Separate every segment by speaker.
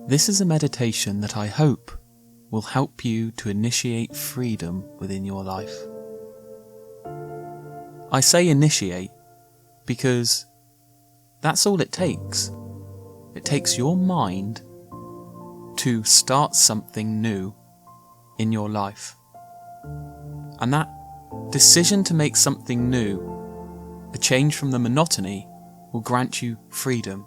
Speaker 1: This is a meditation that I hope will help you to initiate freedom within your life. I say initiate because that's all it takes. It takes your mind to start something new in your life. And that decision to make something new, a change from the monotony, will grant you freedom.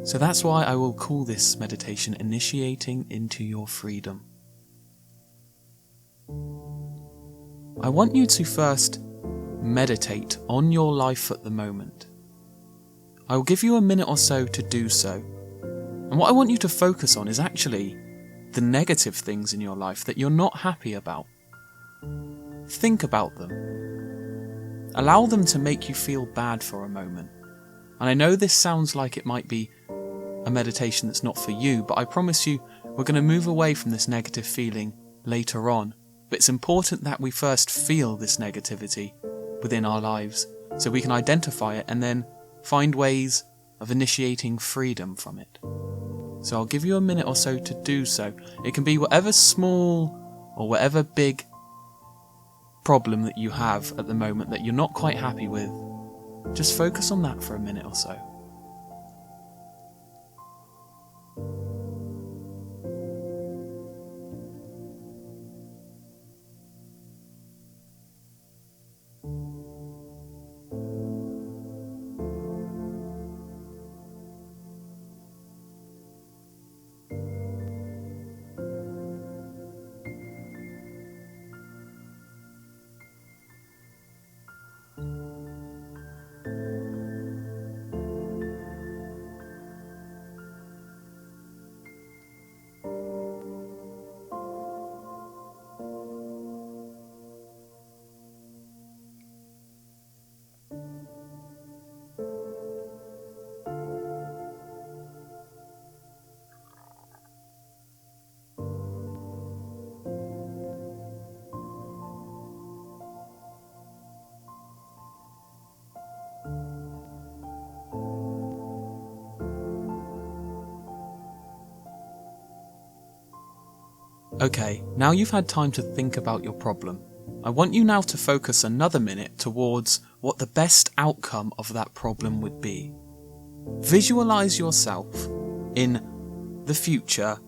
Speaker 1: So that's why I will call this meditation Initiating into Your Freedom. I want you to first meditate on your life at the moment. I will give you a minute or so to do so. And what I want you to focus on is actually the negative things in your life that you're not happy about. Think about them. Allow them to make you feel bad for a moment. And I know this sounds like it might be a meditation that's not for you, but I promise you we're going to move away from this negative feeling later on. But it's important that we first feel this negativity within our lives so we can identify it and then find ways of initiating freedom from it. So I'll give you a minute or so to do so. It can be whatever small or whatever big problem that you have at the moment that you're not quite happy with. Just focus on that for a minute or so. Okay, now you've had time to think about your problem. I want you now to focus another minute towards what the best outcome of that problem would be. Visualize yourself in the future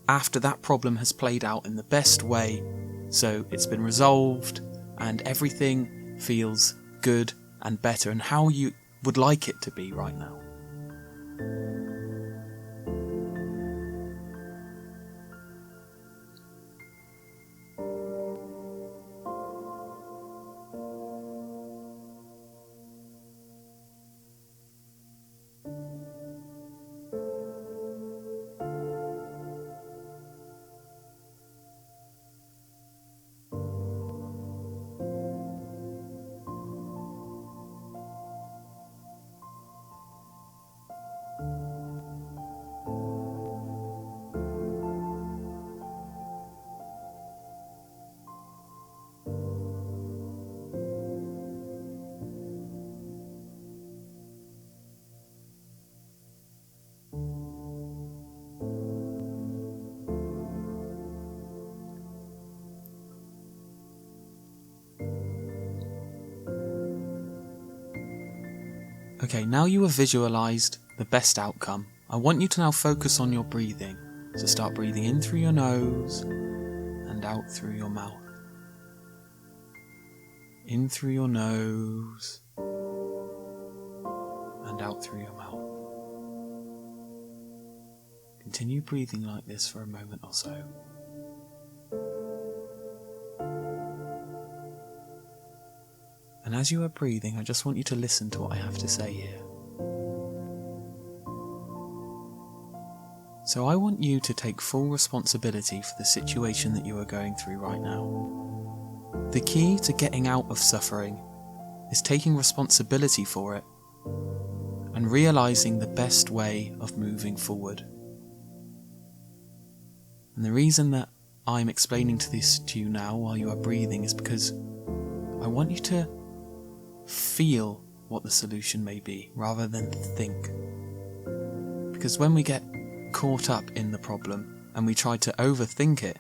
Speaker 1: after that problem has played out in the best way, so it's been resolved and everything feels good and better and how you would like it to be right now. Okay, now you have visualized the best outcome. I want you to now focus on your breathing. So start breathing in through your nose and out through your mouth. In through your nose and out through your mouth. Continue breathing like this for a moment or so. And as you are breathing, I just want you to listen to what I have to say here. So I want you to take full responsibility for the situation that you are going through right now. The key to getting out of suffering is taking responsibility for it and realizing the best way of moving forward. And the reason that I'm explaining this to you now while you are breathing is because I want you to feel what the solution may be rather than think. Because when we get caught up in the problem and we try to overthink it,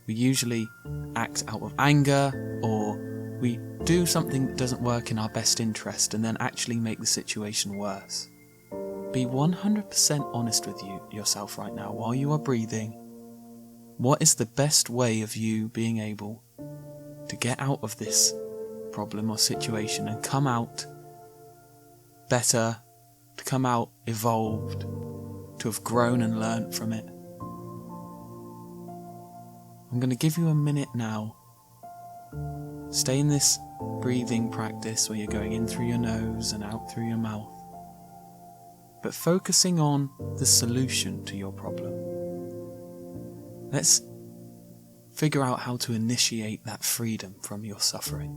Speaker 1: we usually act out of anger, or we do something that doesn't work in our best interest and then actually make the situation worse. Be 100% honest with yourself right now while you are breathing. What is the best way of you being able to get out of this problem or situation and come out better, to come out evolved, to have grown and learnt from it? I'm going to give you a minute now. Stay in this breathing practice where you're going in through your nose and out through your mouth, but focusing on the solution to your problem. Let's figure out how to initiate that freedom from your suffering.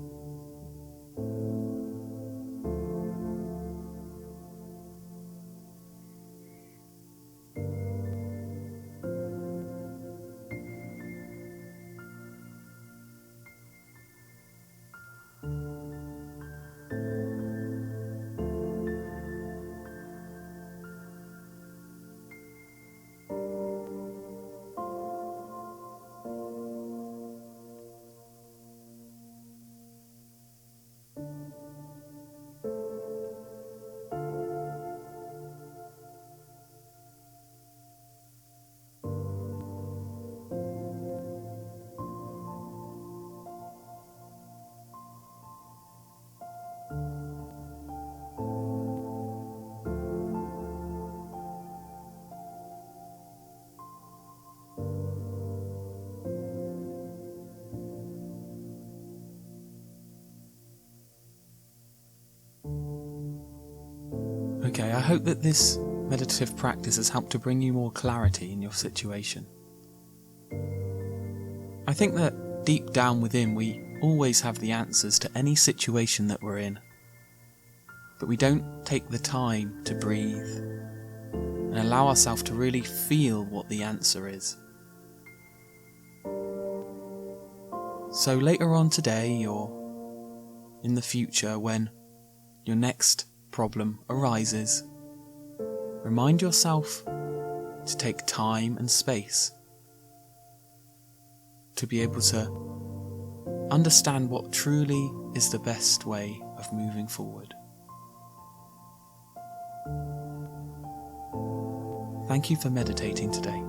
Speaker 1: Okay, I hope that this meditative practice has helped to bring you more clarity in your situation. I think that deep down within we always have the answers to any situation that we're in, but we don't take the time to breathe and allow ourselves to really feel what the answer is. So later on today or in the future, when your next problem arises, remind yourself to take time and space to be able to understand what truly is the best way of moving forward. Thank you for meditating today.